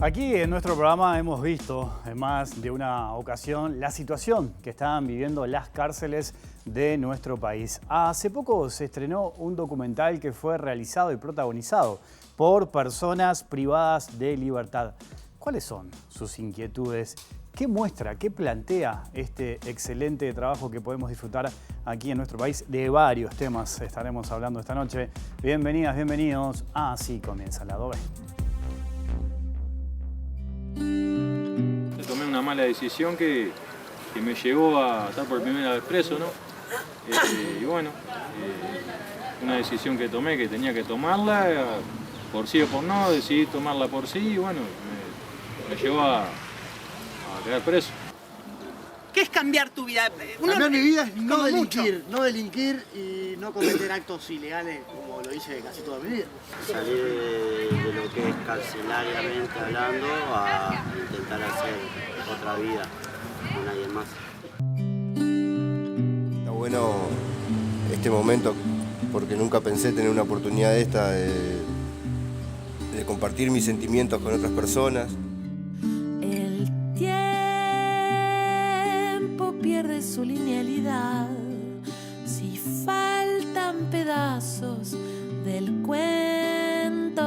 Aquí en nuestro programa hemos visto en más de una ocasión la situación que están viviendo las cárceles de nuestro país. Hace poco se estrenó un documental que fue realizado y protagonizado por personas privadas de libertad. ¿Cuáles son sus inquietudes? ¿Qué muestra, qué plantea este excelente trabajo que podemos disfrutar aquí en nuestro país? De varios temas estaremos hablando esta noche. Bienvenidas, bienvenidos. Así comienza Lado B. Tomé una mala decisión que me llevó a estar por primera vez preso, ¿no? Y bueno, una decisión que tomé, que tenía que tomarla, por sí o por no, decidí tomarla por sí y bueno, me llevó a quedar preso. ¿Qué es cambiar tu vida? Cambiar mi vida es no delinquir y no cometer actos ilegales como lo hice casi toda mi vida. Salir de lo que es carcelariamente hablando a intentar hacer otra vida con alguien más. Está bueno este momento porque nunca pensé tener una oportunidad de esta de compartir mis sentimientos con otras personas. El tiempo pierde su linealidad si faltan pedazos del cuento.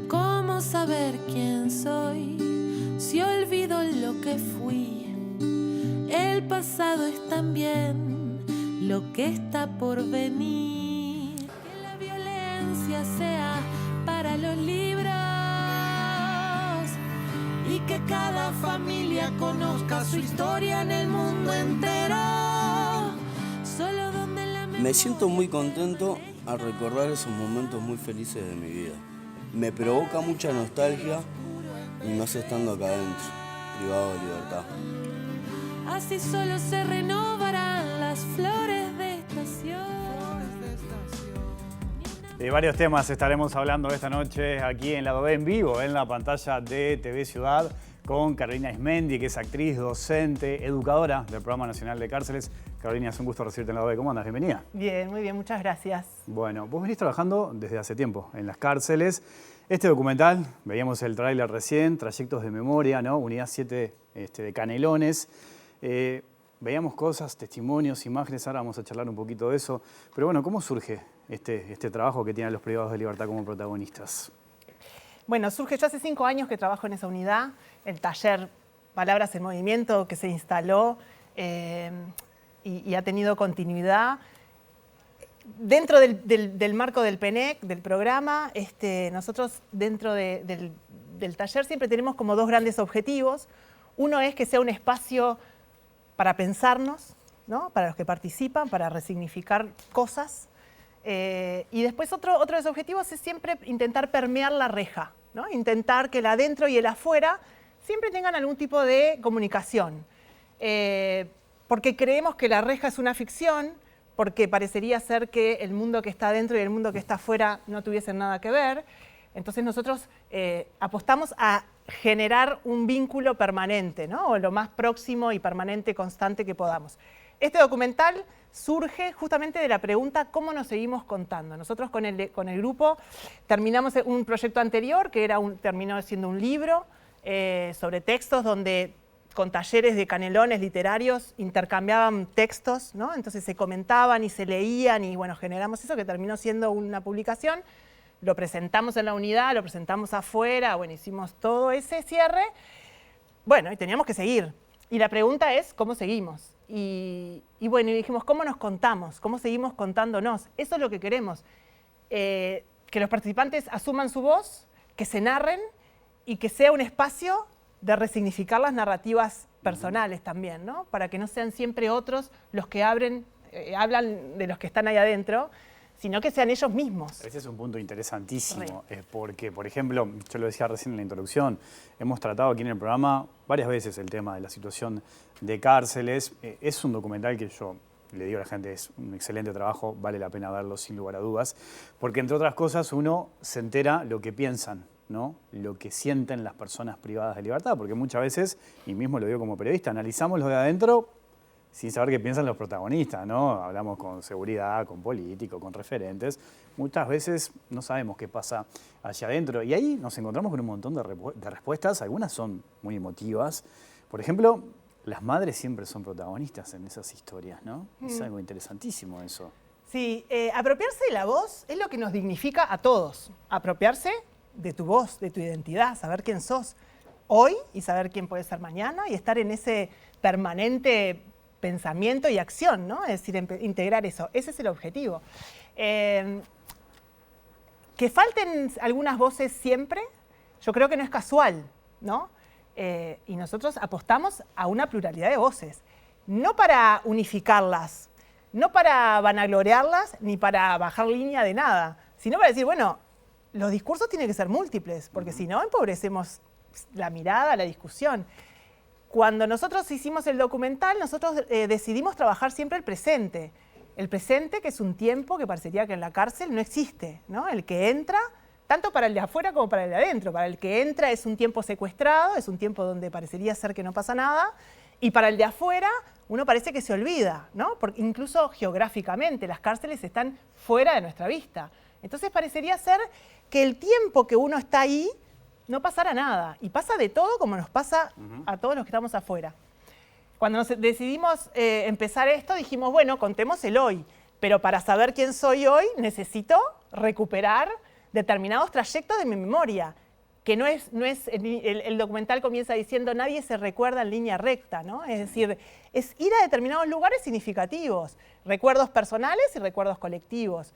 ¿Cómo saber quién soy si olvido lo que fui? El pasado es también lo que está por venir. Que la violencia sea para los libros y que cada familia conozca su historia en el mundo entero. Solo donde la Me siento muy contento al recordar esos momentos muy felices de mi vida. Me provoca mucha nostalgia y más estando acá adentro, privado de libertad. Así solo se renovarán las flores de estación. De varios temas estaremos hablando esta noche aquí en Lado B en vivo, en la pantalla de TV Ciudad, con Carolina Aizmendi, que es actriz, docente, educadora del Programa Nacional de Cárceles. Carolina, es un gusto recibirte en Lado B. ¿Cómo andas? Bienvenida. Bien, muy bien, muchas gracias. Bueno, vos venís trabajando desde hace tiempo en las cárceles. Este documental, veíamos el tráiler recién, Trayectos de Memoria, ¿no? Unidad 7 de Canelones. Veíamos cosas, testimonios, imágenes, ahora vamos a charlar un poquito de eso. Pero bueno, ¿cómo surge este trabajo que tienen los privados de libertad como protagonistas? Bueno, surge, yo hace 5 años que trabajo en esa unidad, el taller Palabras en Movimiento que se instaló y ha tenido continuidad. Dentro del marco del PENEC, del programa, nosotros dentro del taller siempre tenemos como 2 grandes objetivos. Uno es que sea un espacio para pensarnos, ¿no? Para los que participan, para resignificar cosas. Y después otro de los objetivos es siempre intentar permear la reja, ¿no? Intentar que el adentro y el afuera siempre tengan algún tipo de comunicación. Porque creemos que la reja es una ficción, porque parecería ser que el mundo que está adentro y el mundo que está afuera no tuviesen nada que ver. Entonces nosotros apostamos a generar un vínculo permanente, ¿no? O lo más próximo y permanente, constante que podamos. Este documental surge justamente de la pregunta ¿cómo nos seguimos contando? Nosotros con el grupo terminamos un proyecto anterior que terminó siendo un libro sobre textos donde con talleres de canelones literarios intercambiaban textos, ¿no? Entonces se comentaban y se leían y bueno, generamos eso que terminó siendo una publicación. Lo presentamos en la unidad, lo presentamos afuera, bueno, hicimos todo ese cierre. Bueno, y teníamos que seguir. Y la pregunta es, ¿cómo seguimos? Y bueno, y dijimos, ¿cómo nos contamos? ¿Cómo seguimos contándonos? Eso es lo que queremos. Que los participantes asuman su voz, que se narren y que sea un espacio de resignificar las narrativas personales también, ¿no? Para que no sean siempre otros los que hablan de los que están ahí adentro, sino que sean ellos mismos. Ese es un punto interesantísimo, porque, por ejemplo, yo lo decía recién en la introducción, hemos tratado aquí en el programa varias veces el tema de la situación de cárceles. Es un documental que yo le digo a la gente, es un excelente trabajo, vale la pena verlo sin lugar a dudas, porque entre otras cosas uno se entera lo que piensan, ¿no? Lo que sienten las personas privadas de libertad, porque muchas veces, y mismo lo digo como periodista, analizamos lo de adentro, sin saber qué piensan los protagonistas, ¿no? Hablamos con seguridad, con políticos, con referentes. Muchas veces no sabemos qué pasa allá adentro. Y ahí nos encontramos con un montón de respuestas. Algunas son muy emotivas. Por ejemplo, las madres siempre son protagonistas en esas historias, ¿no? Es algo interesantísimo eso. Sí, apropiarse de la voz es lo que nos dignifica a todos. Apropiarse de tu voz, de tu identidad, saber quién sos hoy y saber quién puedes ser mañana y estar en ese permanente pensamiento y acción, ¿no? Es decir, integrar eso. Ese es el objetivo. Que falten algunas voces siempre, yo creo que no es casual, ¿no? Y nosotros apostamos a una pluralidad de voces, no para unificarlas, no para vanagloriarlas, ni para bajar línea de nada, sino para decir, bueno, los discursos tienen que ser múltiples, porque si no empobrecemos la mirada, la discusión. Cuando nosotros hicimos el documental, nosotros decidimos trabajar siempre el presente. El presente, que es un tiempo que parecería que en la cárcel no existe, ¿no? El que entra, tanto para el de afuera como para el de adentro. Para el que entra es un tiempo secuestrado, es un tiempo donde parecería ser que no pasa nada, y para el de afuera uno parece que se olvida, ¿no? Porque incluso geográficamente las cárceles están fuera de nuestra vista. Entonces parecería ser que el tiempo que uno está ahí no pasara nada. Y pasa de todo como nos pasa a todos los que estamos afuera. Cuando nos decidimos empezar esto, dijimos, bueno, contemos el hoy. Pero para saber quién soy hoy, necesito recuperar determinados trayectos de mi memoria. Que no es el documental comienza diciendo, nadie se recuerda en línea recta, ¿no? Es decir, es ir a determinados lugares significativos. Recuerdos personales y recuerdos colectivos.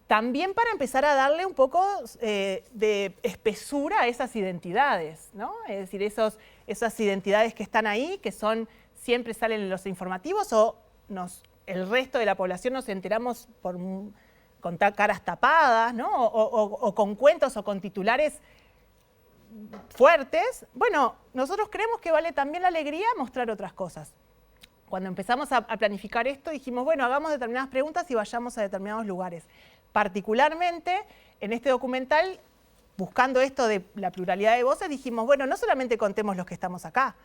También para empezar a darle un poco de espesura a esas identidades, ¿no? Es decir, esas identidades que están ahí, que siempre salen en los informativos o el resto de la población nos enteramos con caras tapadas, ¿no? O con cuentos o con titulares fuertes. Bueno, nosotros creemos que vale también la alegría mostrar otras cosas. Cuando empezamos a planificar esto, dijimos, bueno, hagamos determinadas preguntas y vayamos a determinados lugares. Particularmente, en este documental, buscando esto de la pluralidad de voces, dijimos, bueno, no solamente contemos los que estamos acá,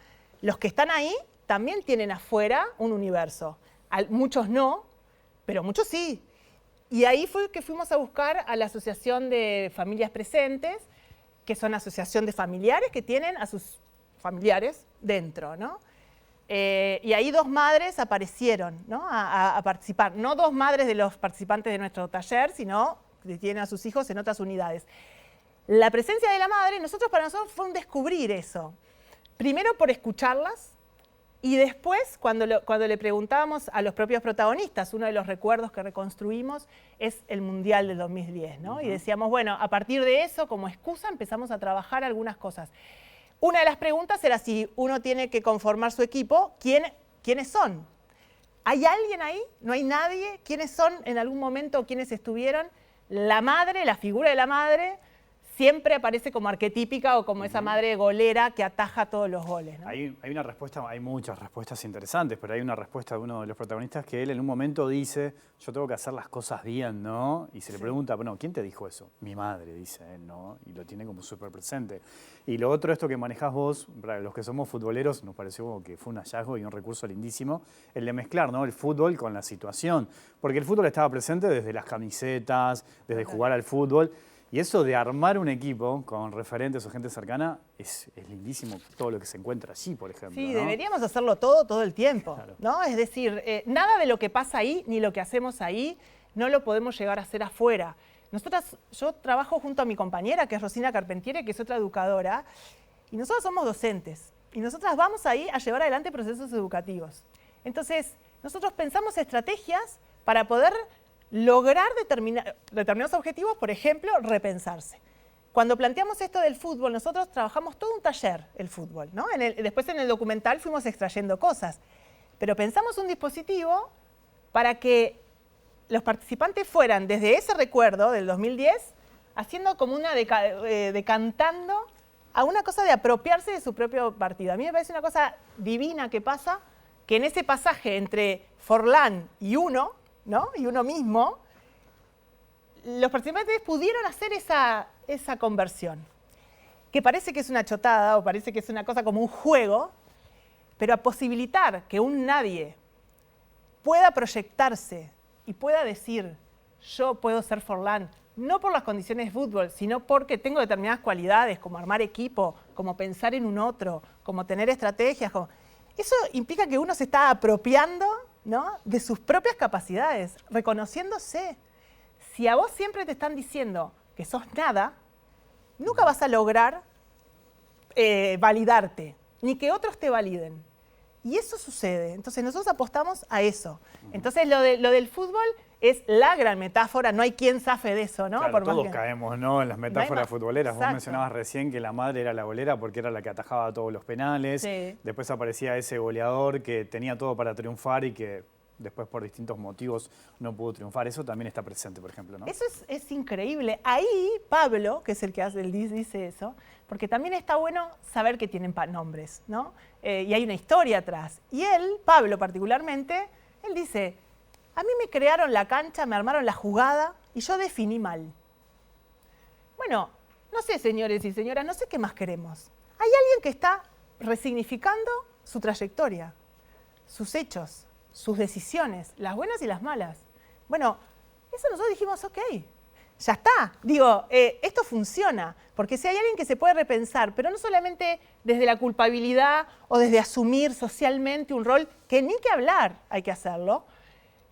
los que están ahí también tienen afuera un universo. Muchos no, pero muchos sí. Y ahí fue que fuimos a buscar a la Asociación de Familias Presentes, que son asociación de familiares que tienen a sus familiares dentro, ¿no? Y ahí 2 madres aparecieron, ¿no? a participar. No 2 madres de los participantes de nuestro taller, sino que tienen a sus hijos en otras unidades. La presencia de la madre, para nosotros fue un descubrir eso. Primero por escucharlas y después cuando le preguntábamos a los propios protagonistas, uno de los recuerdos que reconstruimos es el Mundial del 2010, ¿no? Y decíamos, bueno, a partir de eso, como excusa, empezamos a trabajar algunas cosas. Una de las preguntas era si uno tiene que conformar su equipo, ¿quiénes son? ¿Hay alguien ahí? ¿No hay nadie? ¿Quiénes son en algún momento? ¿Quiénes estuvieron? La madre, la figura de la madre, siempre aparece como arquetípica o como esa madre golera que ataja todos los goles, ¿no? Hay una respuesta, hay muchas respuestas interesantes, pero hay una respuesta de uno de los protagonistas que él en un momento dice, yo tengo que hacer las cosas bien, ¿no? Y se le pregunta, bueno, ¿quién te dijo eso? Mi madre, dice él, ¿no? Y lo tiene como súper presente. Y lo otro, esto que manejás vos, para los que somos futboleros, nos pareció como que fue un hallazgo y un recurso lindísimo, el de mezclar, ¿no? El fútbol con la situación. Porque el fútbol estaba presente desde las camisetas, desde jugar al fútbol. Y eso de armar un equipo con referentes o gente cercana es lindísimo todo lo que se encuentra allí, por ejemplo. Sí, ¿no? deberíamos hacerlo todo el tiempo, Claro. ¿no? Es decir, nada de lo que pasa ahí ni lo que hacemos ahí no lo podemos llegar a hacer afuera. Yo trabajo junto a mi compañera, que es Rosina Carpentiere, que es otra educadora, y nosotros somos docentes. Y nosotras vamos ahí a llevar adelante procesos educativos. Entonces, nosotros pensamos estrategias para poder lograr determinados objetivos, por ejemplo, repensarse. Cuando planteamos esto del fútbol, nosotros trabajamos todo un taller, el fútbol, ¿no? Después en el documental fuimos extrayendo cosas, pero pensamos un dispositivo para que los participantes fueran desde ese recuerdo del 2010, haciendo como una decantando a una cosa de apropiarse de su propio partido. A mí me parece una cosa divina que pasa, que en ese pasaje entre Forlán y uno, ¿no? Y uno mismo, los participantes pudieron hacer esa conversión, que parece que es una chotada o parece que es una cosa como un juego, pero a posibilitar que un nadie pueda proyectarse y pueda decir, yo puedo ser Forlán, no por las condiciones de fútbol, sino porque tengo determinadas cualidades, como armar equipo, como pensar en un otro, como tener estrategias. Eso implica que uno se está apropiando, ¿no?, de sus propias capacidades, reconociéndose. Si a vos siempre te están diciendo que sos nada, nunca vas a lograr validarte, ni que otros te validen. Y eso sucede. Entonces nosotros apostamos a eso. Entonces lo del fútbol es la gran metáfora, no hay quien zafe de eso, ¿no? Claro, todos caemos, ¿no?, en las metáforas futboleras. Exacto. Vos mencionabas recién que la madre era la golera porque era la que atajaba todos los penales. Sí. Después aparecía ese goleador que tenía todo para triunfar y que después por distintos motivos no pudo triunfar. Eso también está presente, por ejemplo, ¿no? Eso es increíble. Ahí Pablo, que es el que dice eso, porque también está bueno saber que tienen nombres, ¿no? Y hay una historia atrás. Y él, Pablo particularmente, él dice, a mí me crearon la cancha, me armaron la jugada y yo definí mal. Bueno, no sé, señores y señoras, no sé qué más queremos. Hay alguien que está resignificando su trayectoria, sus hechos, sus decisiones, las buenas y las malas. Bueno, eso nosotros dijimos, ok, ya está. Digo, esto funciona, porque si hay alguien que se puede repensar, pero no solamente desde la culpabilidad o desde asumir socialmente un rol, que ni que hablar hay que hacerlo,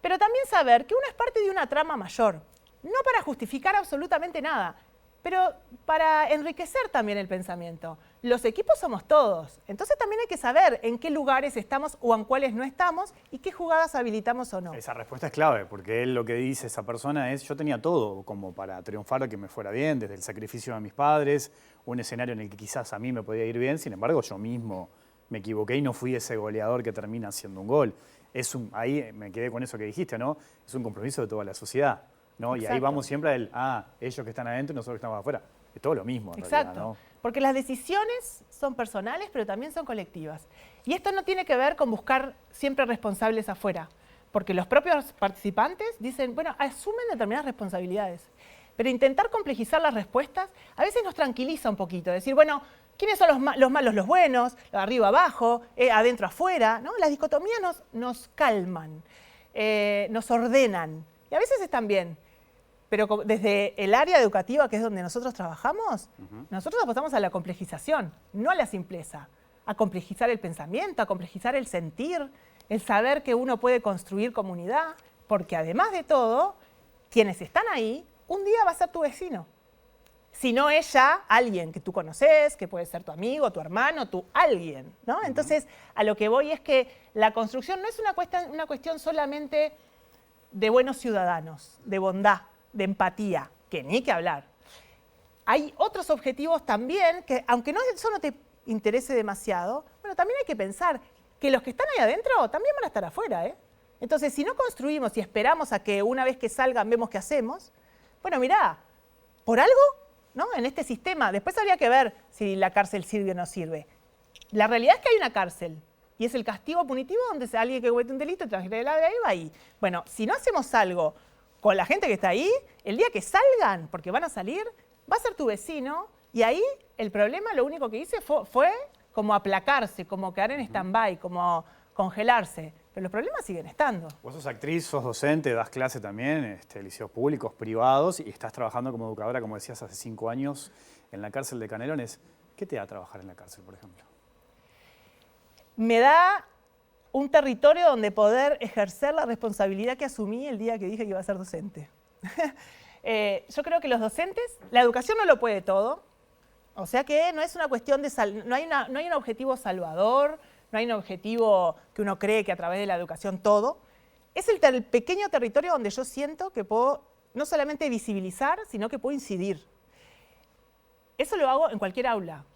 pero también saber que uno es parte de una trama mayor, no para justificar absolutamente nada, pero para enriquecer también el pensamiento. Los equipos somos todos, entonces también hay que saber en qué lugares estamos o en cuáles no estamos y qué jugadas habilitamos o no. Esa respuesta es clave, porque él lo que dice esa persona es, yo tenía todo como para triunfar, que me fuera bien, desde el sacrificio de mis padres, un escenario en el que quizás a mí me podía ir bien, sin embargo yo mismo me equivoqué y no fui ese goleador que termina haciendo un gol. Ahí me quedé con eso que dijiste, ¿no? Es un compromiso de toda la sociedad, ¿no? Y ahí vamos siempre al, ellos que están adentro y nosotros que estamos afuera. Es todo lo mismo, en Exacto, realidad, ¿no? Porque las decisiones son personales, pero también son colectivas. Y esto no tiene que ver con buscar siempre responsables afuera, porque los propios participantes dicen, bueno, asumen determinadas responsabilidades. Pero intentar complejizar las respuestas a veces nos tranquiliza un poquito, decir, bueno, ¿quiénes son los malos, los buenos? Arriba, abajo, adentro, afuera, ¿no? Las dicotomías nos calman, nos ordenan y a veces están bien. Pero desde el área educativa, que es donde nosotros trabajamos, nosotros apostamos a la complejización, no a la simpleza. A complejizar el pensamiento, a complejizar el sentir, el saber que uno puede construir comunidad, porque además de todo, quienes están ahí, un día va a ser tu vecino. Si no es ya alguien que tú conoces, que puede ser tu amigo, tu hermano, alguien, ¿no? Entonces, a lo que voy es que la construcción no es una cuestión solamente de buenos ciudadanos, de bondad, de empatía, que ni que hablar. Hay otros objetivos también que, aunque eso no te interese demasiado, bueno, también hay que pensar que los que están ahí adentro también van a estar afuera, ¿eh? Entonces, si no construimos y esperamos a que una vez que salgan vemos qué hacemos, bueno, mirá, por algo, ¿no? En este sistema, después habría que ver si la cárcel sirve o no sirve. La realidad es que hay una cárcel y es el castigo punitivo donde alguien que comete un delito transgrede la ley va ahí. Bueno, si no hacemos algo con la gente que está ahí, el día que salgan, porque van a salir, va a ser tu vecino y ahí el problema lo único que hice fue como aplacarse, como quedar en stand-by, como congelarse. Pero los problemas siguen estando. Vos sos actriz, sos docente, das clase también, liceos públicos, privados, y estás trabajando como educadora, como decías, hace 5 años en la cárcel de Canelones. ¿Qué te da trabajar en la cárcel, por ejemplo? Me da un territorio donde poder ejercer la responsabilidad que asumí el día que dije que iba a ser docente. Yo creo que los docentes, la educación no lo puede todo, o sea que no es una cuestión de no hay un objetivo salvador, no hay un objetivo que uno cree que a través de la educación todo. Es el pequeño territorio donde yo siento que puedo no solamente visibilizar, sino que puedo incidir. Eso lo hago en cualquier aula.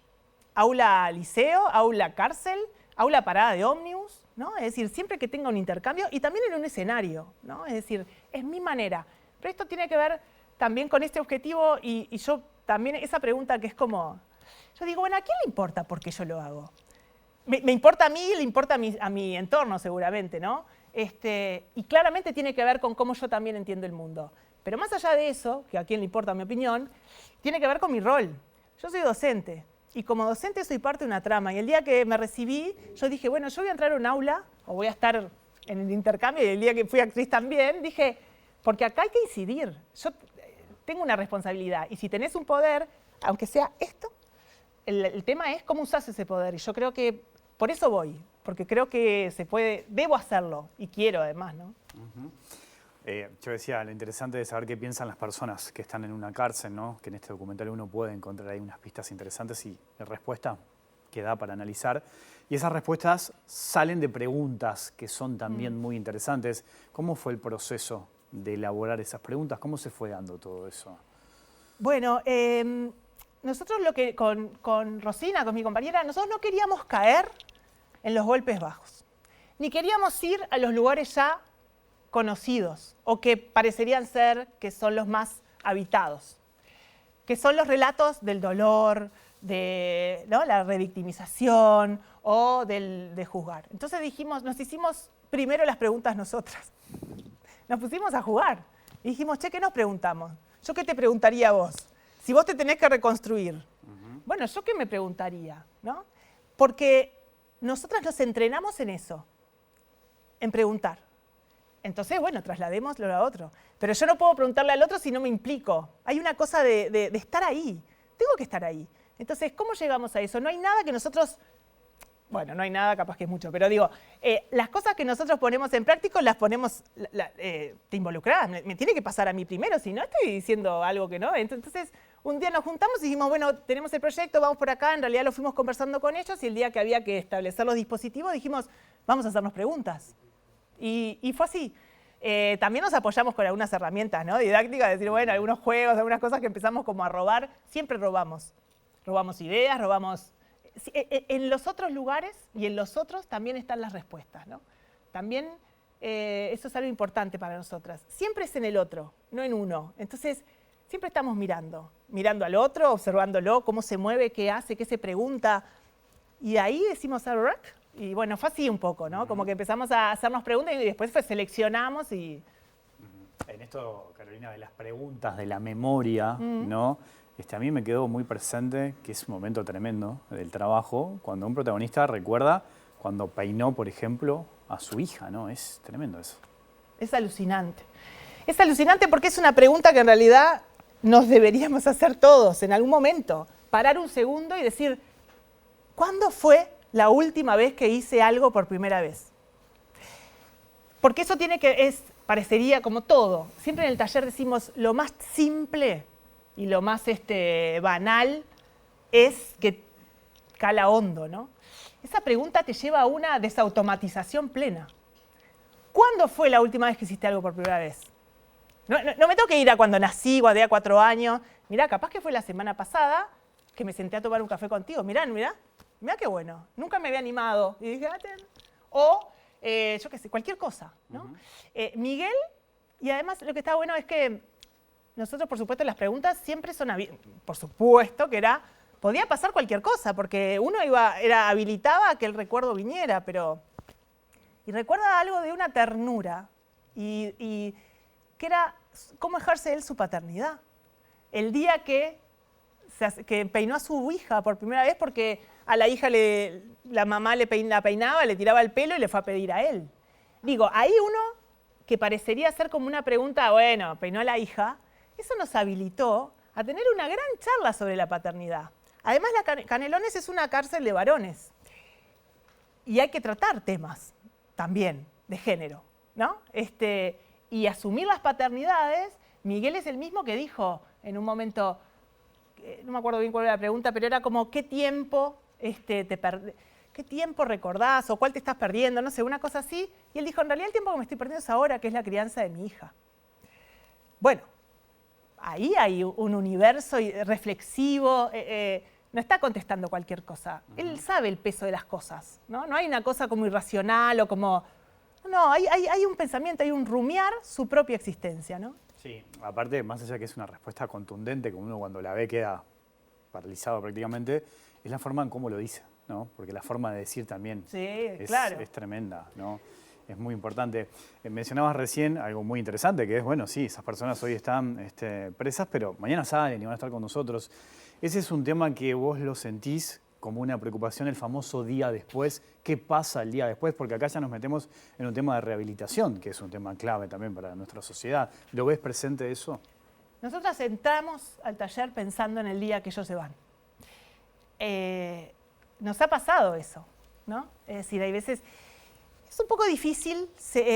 Aula liceo, aula cárcel, aula parada de ómnibus, ¿no? Es decir, siempre que tenga un intercambio y también en un escenario, ¿no? Es decir, es mi manera. Pero esto tiene que ver también con este objetivo y yo también, esa pregunta que es como, yo digo, bueno, ¿a quién le importa por qué yo lo hago? Me importa a mí, le importa a mi entorno seguramente, ¿no? Y claramente tiene que ver con cómo yo también entiendo el mundo. Pero más allá de eso, que a quién le importa mi opinión, tiene que ver con mi rol. Yo soy docente Y como docente soy parte de una trama. Y el día que me recibí, yo dije, bueno, yo voy a entrar a un aula o voy a estar en el intercambio. Y el día que fui actriz también, dije, porque acá hay que incidir. Yo tengo una responsabilidad. Y si tenés un poder, aunque sea esto, el tema es cómo usás ese poder. Y yo creo que por eso voy. Porque creo que se puede, debo hacerlo. Y quiero además, ¿no? Yo decía, lo interesante es saber qué piensan las personas que están en una cárcel, ¿no? Que en este documental uno puede encontrar ahí unas pistas interesantes y la respuesta que da para analizar. Y esas respuestas salen de preguntas que son también muy interesantes. ¿Cómo fue el proceso de elaborar esas preguntas? ¿Cómo se fue dando todo eso? Bueno, nosotros con Rosina, con mi compañera, nosotros no queríamos caer en los golpes bajos. Ni queríamos ir a los lugares ya conocidos o que parecerían ser que son los más habitados, que son los relatos del dolor, de, ¿no?, la revictimización o de juzgar. Entonces nos hicimos primero las preguntas nosotras. Nos pusimos a jugar y dijimos, che, ¿qué nos preguntamos? ¿Yo qué te preguntaría a vos? Si vos te tenés que reconstruir. Bueno, ¿yo qué me preguntaría? ¿No? Porque nosotras nos entrenamos en eso, en preguntar. Entonces, bueno, trasladémoslo a otro. Pero yo no puedo preguntarle al otro si no me implico. Hay una cosa de estar ahí. Tengo que estar ahí. Entonces, ¿cómo llegamos a eso? No hay nada que nosotros... Bueno, no hay nada, capaz que es mucho, pero digo, las cosas que nosotros ponemos en práctica las ponemos, te involucrás, me tiene que pasar a mí primero, si no estoy diciendo algo que no. Entonces, un día nos juntamos y dijimos, bueno, tenemos el proyecto, vamos por acá, en realidad lo fuimos conversando con ellos y el día que había que establecer los dispositivos dijimos, vamos a hacernos preguntas. Y fue así. También nos apoyamos con algunas herramientas, ¿no?, didácticas, decir, bueno, algunos juegos, algunas cosas que empezamos como a robar, siempre robamos. Robamos ideas, robamos... En los otros lugares y en los otros también están las respuestas, ¿no? También eso es algo importante para nosotras. Siempre es en el otro, no en uno. Entonces, siempre estamos mirando al otro, observándolo, cómo se mueve, qué hace, qué se pregunta. Y ahí decimos, y bueno, fue así un poco, ¿no? Como que empezamos a hacernos preguntas y después seleccionamos y... En esto, Carolina, de las preguntas, de la memoria, ¿no? A mí me quedó muy presente, que es un momento tremendo del trabajo, cuando un protagonista recuerda cuando peinó, por ejemplo, a su hija, ¿no? Es tremendo eso. Es alucinante. Es alucinante porque es una pregunta que en realidad nos deberíamos hacer todos en algún momento. Parar un segundo y decir, ¿cuándo fue la última vez que hice algo por primera vez? Porque eso parecería como todo. Siempre en el taller decimos, lo más simple y lo más banal es que cala hondo, ¿no? Esa pregunta te lleva a una desautomatización plena. ¿Cuándo fue la última vez que hiciste algo por primera vez? No me tengo que ir a cuando nací, cuando tenía 4 años. Mirá, capaz que fue la semana pasada que me senté a tomar un café contigo. Mirá qué bueno. Nunca me había animado. Y dije, o, yo qué sé, cualquier cosa, ¿no? Miguel, y además lo que está bueno es que nosotros, por supuesto, las preguntas siempre son abiertas. Por supuesto que podía pasar cualquier cosa, porque uno habilitaba a que el recuerdo viniera, y recuerda algo de una ternura, y que era cómo ejerce él su paternidad. El día que peinó a su hija por primera vez, porque a la hija la mamá la peinaba, le tiraba el pelo y le fue a pedir a él. Digo, ahí uno que parecería ser como una pregunta, bueno, peinó a la hija, eso nos habilitó a tener una gran charla sobre la paternidad. Además, la Canelones es una cárcel de varones. Y hay que tratar temas también de género, ¿no? Y asumir las paternidades. Miguel es el mismo que dijo en un momento, no me acuerdo bien cuál era la pregunta, pero era como, ¿qué tiempo ¿qué tiempo recordás o cuál te estás perdiendo? No sé, una cosa así. Y él dijo, en realidad el tiempo que me estoy perdiendo es ahora, que es la crianza de mi hija. Bueno, ahí hay un universo reflexivo, no está contestando cualquier cosa. Él sabe el peso de las cosas, ¿no? No hay una cosa como irracional o como... No, hay un pensamiento, hay un rumiar su propia existencia, ¿no? Sí, aparte, más allá que es una respuesta contundente, como uno cuando la ve queda paralizado prácticamente, es la forma en cómo lo dice, ¿no? Porque la forma de decir también sí, claro, es tremenda, ¿no? es muy importante. Mencionabas recién algo muy interesante, que es, bueno, sí, esas personas hoy están presas, pero mañana salen y van a estar con nosotros. Ese es un tema que vos lo sentís como una preocupación, el famoso día después. ¿Qué pasa el día después? Porque acá ya nos metemos en un tema de rehabilitación, que es un tema clave también para nuestra sociedad. ¿Lo ves presente eso? Nosotras entramos al taller pensando en el día que ellos se van. Nos ha pasado eso, ¿no? Es decir, hay veces... Es un poco difícil,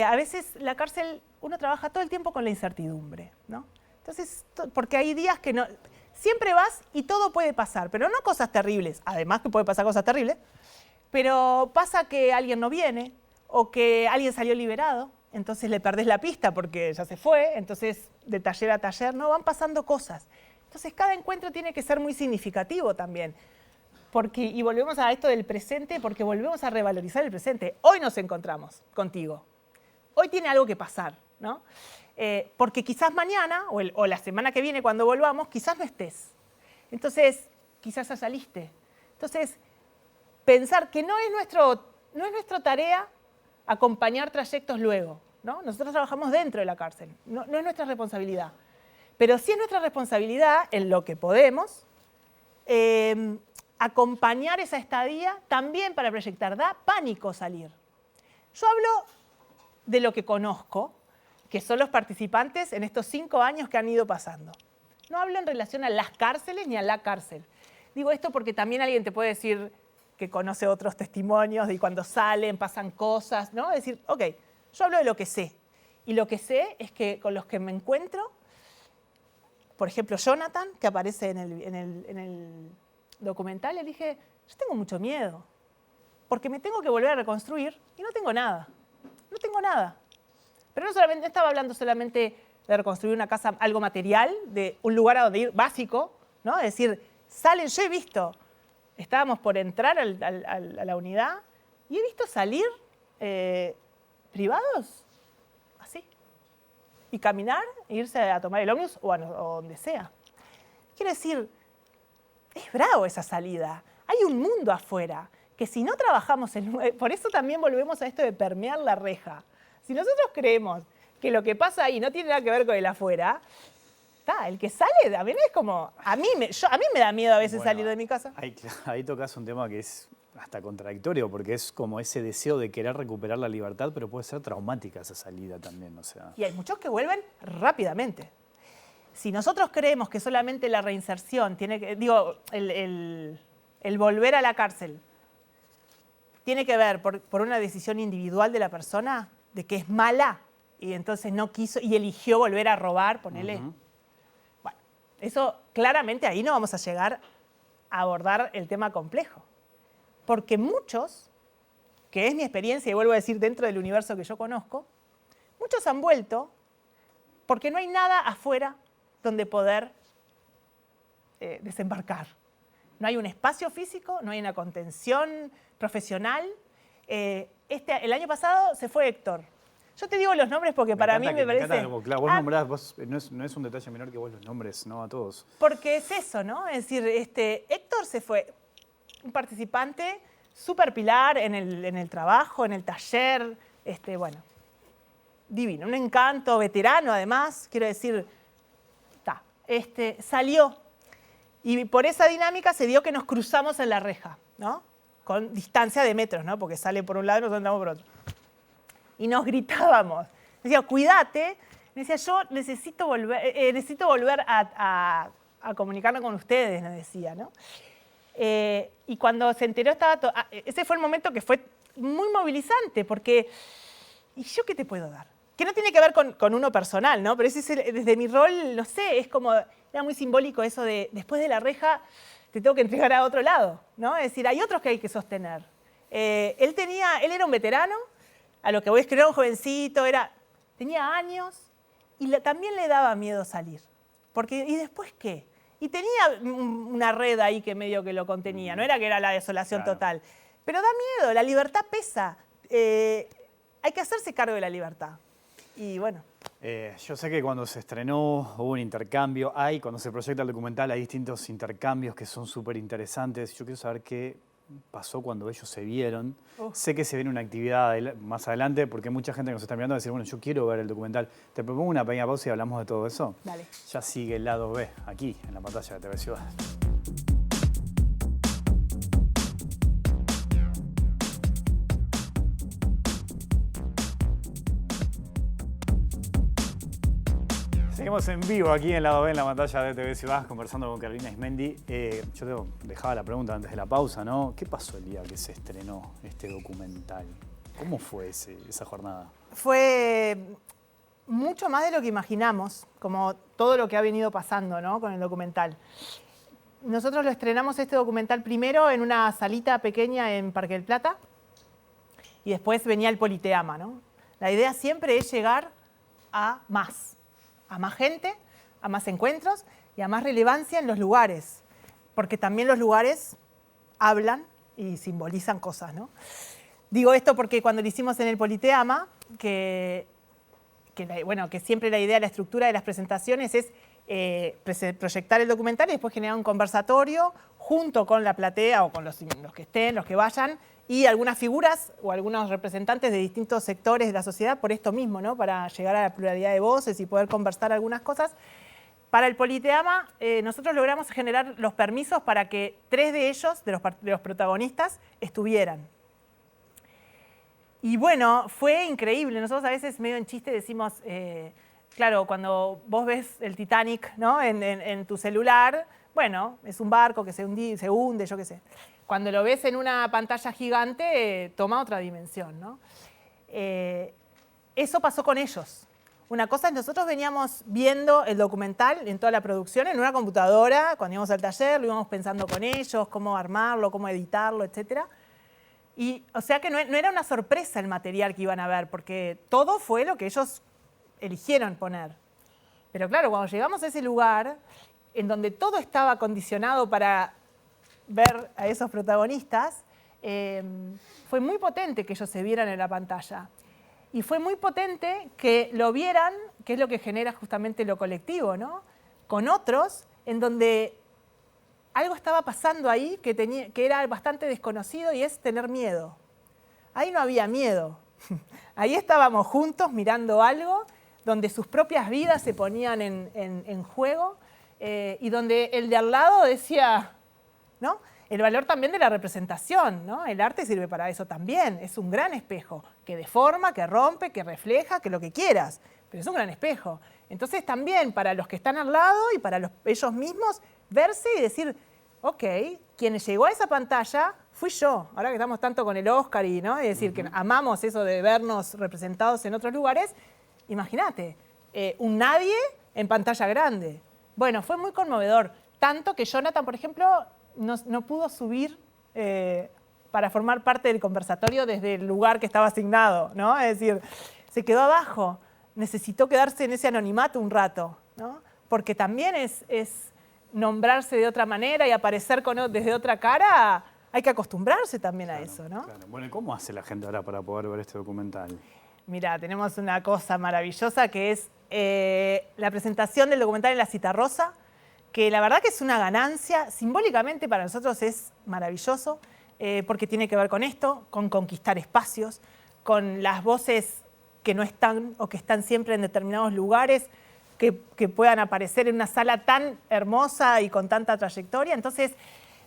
a veces la cárcel, uno trabaja todo el tiempo con la incertidumbre, ¿no? Entonces, porque hay días que no... Siempre vas y todo puede pasar, pero no cosas terribles, además que puede pasar cosas terribles, pero pasa que alguien no viene o que alguien salió liberado, entonces le perdés la pista porque ya se fue, entonces de taller a taller, no, van pasando cosas. Entonces cada encuentro tiene que ser muy significativo también. Y volvemos a esto del presente, porque volvemos a revalorizar el presente. Hoy nos encontramos contigo. Hoy tiene algo que pasar, ¿no? Porque quizás mañana o la semana que viene cuando volvamos, quizás no estés. Entonces, quizás ya saliste. Entonces, pensar que no es nuestra tarea acompañar trayectos luego, ¿no? Nosotros trabajamos dentro de la cárcel, no es nuestra responsabilidad. Pero sí es nuestra responsabilidad, en lo que podemos, acompañar esa estadía también para proyectar. Da pánico salir. Yo hablo de lo que conozco, que son los participantes en estos 5 años que han ido pasando. No hablo en relación a las cárceles ni a la cárcel. Digo esto porque también alguien te puede decir que conoce otros testimonios y cuando salen pasan cosas, ¿no? Es decir, ok, yo hablo de lo que sé. Y lo que sé es que con los que me encuentro, por ejemplo, Jonathan, que aparece en el documental, le dije, yo tengo mucho miedo, porque me tengo que volver a reconstruir y no tengo nada. No tengo nada. Pero no estaba hablando solamente de reconstruir una casa, algo material, de un lugar a donde ir básico, ¿no? Es decir, salen, yo he visto, estábamos por entrar a la unidad y he visto salir privados, así, y caminar, e irse a tomar el ómnibus o donde sea. Quiero decir, es bravo esa salida. Hay un mundo afuera que si no trabajamos por eso también volvemos a esto de permear la reja. Si nosotros creemos que lo que pasa ahí no tiene nada que ver con el afuera, el que sale también es como... A mí me da miedo a veces salir de mi casa. Ahí tocas un tema que es hasta contradictorio, porque es como ese deseo de querer recuperar la libertad, pero puede ser traumática esa salida también. O sea. Y hay muchos que vuelven rápidamente. Si nosotros creemos que solamente la reinserción tiene que... el volver a la cárcel tiene que ver por una decisión individual de la persona, de que es mala, y entonces no quiso y eligió volver a robar, ponele. Bueno, eso claramente ahí no vamos a llegar a abordar el tema complejo. Porque muchos, que es mi experiencia, y vuelvo a decir dentro del universo que yo conozco, muchos han vuelto porque no hay nada afuera donde poder desembarcar. No hay un espacio físico, no hay una contención profesional. El año pasado se fue Héctor. Yo te digo los nombres porque para mí me parece... Claro, vos nombrás, no es un detalle menor que vos los nombres, ¿no? A todos. Porque es eso, ¿no? Es decir, Héctor se fue, un participante súper pilar en el trabajo, en el taller, bueno, divino, un encanto, veterano además, quiero decir, salió. Y por esa dinámica se dio que nos cruzamos en la reja, ¿no? Con distancia de metros, ¿no? Porque sale por un lado y nosotros andamos por otro. Y nos gritábamos. Decía, cuídate. Decía, yo necesito volver a comunicarme con ustedes, nos decía, ¿no? Y cuando se enteró, ese fue el momento que fue muy movilizante, porque, ¿y yo qué te puedo dar? Que no tiene que ver con uno personal, ¿no? Pero ese es desde mi rol, no sé, es como, era muy simbólico eso de, después de la reja, te tengo que entregar a otro lado, ¿no? Es decir, hay otros que hay que sostener. Él era un veterano, a lo que voy a escribir, un jovencito, tenía años y también le daba miedo salir. Porque, ¿y después qué? Y tenía una red ahí que medio que lo contenía, no era que era la desolación total. Pero da miedo, la libertad pesa. Hay que hacerse cargo de la libertad. Y bueno. Yo sé que cuando se estrenó hubo un intercambio. Cuando se proyecta el documental hay distintos intercambios que son súper interesantes. Yo quiero saber qué pasó cuando ellos se vieron. Sé que se viene una actividad más adelante porque mucha gente que nos está mirando va a decir, bueno, yo quiero ver el documental. Te propongo una pequeña pausa y hablamos de todo eso. Dale. Ya sigue el lado B, aquí, en la pantalla de TV Ciudad. Seguimos en vivo aquí en el lado B, en la pantalla de TV Ciudad, conversando con Carolina Aizmendi. Yo te dejaba la pregunta antes de la pausa, ¿no? ¿Qué pasó el día que se estrenó este documental? ¿Cómo fue esa jornada? Fue mucho más de lo que imaginamos, como todo lo que ha venido pasando, ¿no? Con el documental. Nosotros lo estrenamos este documental primero en una salita pequeña en Parque del Plata y después venía el Politeama, ¿no? La idea siempre es llegar a más gente, a más encuentros y a más relevancia en los lugares, porque también los lugares hablan y simbolizan cosas, ¿no? Digo esto porque cuando lo hicimos en el Politeama, que siempre la idea, la estructura de las presentaciones es proyectar el documental y después generar un conversatorio junto con la platea o con los que estén, los que vayan, y algunas figuras o algunos representantes de distintos sectores de la sociedad por esto mismo, ¿no? Para llegar a la pluralidad de voces y poder conversar algunas cosas. Para el Politeama, nosotros logramos generar los permisos para que 3 de ellos, de los protagonistas, estuvieran. Y bueno, fue increíble. Nosotros a veces medio en chiste decimos, claro, cuando vos ves el Titanic, ¿no? en tu celular, bueno, es un barco que se hunde, yo qué sé. Cuando lo ves en una pantalla gigante, toma otra dimensión, ¿no? Eso pasó con ellos. Una cosa es, nosotros veníamos viendo el documental en toda la producción en una computadora, cuando íbamos al taller, lo íbamos pensando con ellos, cómo armarlo, cómo editarlo, etc. Y, o sea que no era una sorpresa el material que iban a ver, porque todo fue lo que ellos eligieron poner. Pero claro, cuando llegamos a ese lugar, en donde todo estaba condicionado para ver a esos protagonistas, fue muy potente que ellos se vieran en la pantalla. Y fue muy potente que lo vieran, que es lo que genera justamente lo colectivo, ¿no? Con otros, en donde algo estaba pasando ahí que era bastante desconocido y es tener miedo. Ahí no había miedo. Ahí estábamos juntos mirando algo donde sus propias vidas se ponían en juego y donde el de al lado decía, ¿no? El valor también de la representación, ¿no? El arte sirve para eso también. Es un gran espejo que deforma, que rompe, que refleja, que lo que quieras. Pero es un gran espejo. Entonces también para los que están al lado y para ellos mismos, verse y decir, ok, quien llegó a esa pantalla fui yo. Ahora que estamos tanto con el Oscar y, ¿no? Es decir, que amamos eso de vernos representados en otros lugares. Imagínate, un nadie en pantalla grande. Bueno, fue muy conmovedor. Tanto que Jonathan, por ejemplo, no pudo subir para formar parte del conversatorio desde el lugar que estaba asignado, ¿no? Es decir, se quedó abajo, necesitó quedarse en ese anonimato un rato, ¿no? Porque también es nombrarse de otra manera y aparecer desde otra cara, hay que acostumbrarse también a eso, ¿no? Claro. Bueno, ¿y cómo hace la gente ahora para poder ver este documental? Mira, tenemos una cosa maravillosa que es la presentación del documental en la Citarrosa, que la verdad que es una ganancia, simbólicamente para nosotros es maravilloso, porque tiene que ver con esto, con conquistar espacios, con las voces que no están o que están siempre en determinados lugares, que puedan aparecer en una sala tan hermosa y con tanta trayectoria. Entonces,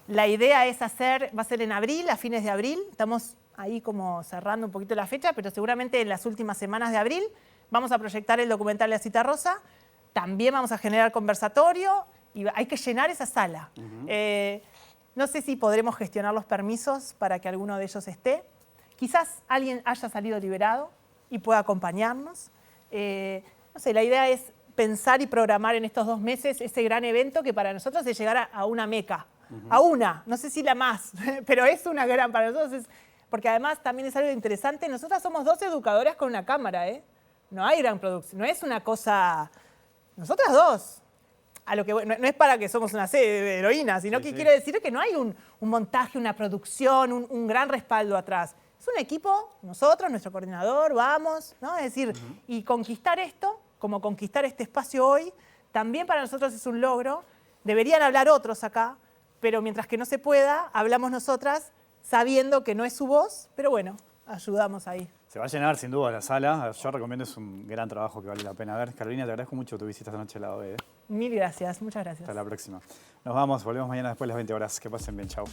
la idea va a ser en abril, a fines de abril, estamos ahí como cerrando un poquito la fecha, pero seguramente en las últimas semanas de abril vamos a proyectar el documental de La Citarrosa, también vamos a generar conversatorio y hay que llenar esa sala. No sé si podremos gestionar los permisos para que alguno de ellos esté. Quizás alguien haya salido liberado y pueda acompañarnos. No sé, la idea es pensar y programar en estos 2 meses ese gran evento que para nosotros es llegar a una meca. A una, no sé si la más, pero es una gran para nosotros. Porque además también es algo interesante. Nosotras somos 2 educadoras con una cámara, ¿eh? No hay gran producción, no es una cosa... Nosotras 2. No es para que somos una serie de heroínas, sino que quiere decir que no hay un montaje, una producción, un gran respaldo atrás. Es un equipo, nosotros, nuestro coordinador, vamos, ¿no? Es decir, y conquistar esto, como conquistar este espacio hoy, también para nosotros es un logro. Deberían hablar otros acá, pero mientras que no se pueda, hablamos nosotras sabiendo que no es su voz, pero bueno, ayudamos ahí. Se va a llenar sin duda la sala. Yo recomiendo, es un gran trabajo que vale la pena ver. Carolina, te agradezco mucho tu visita esta noche a la OE. Mil gracias, muchas gracias. Hasta la próxima. Nos vamos, volvemos mañana después de las 20 horas. Que pasen bien, chao.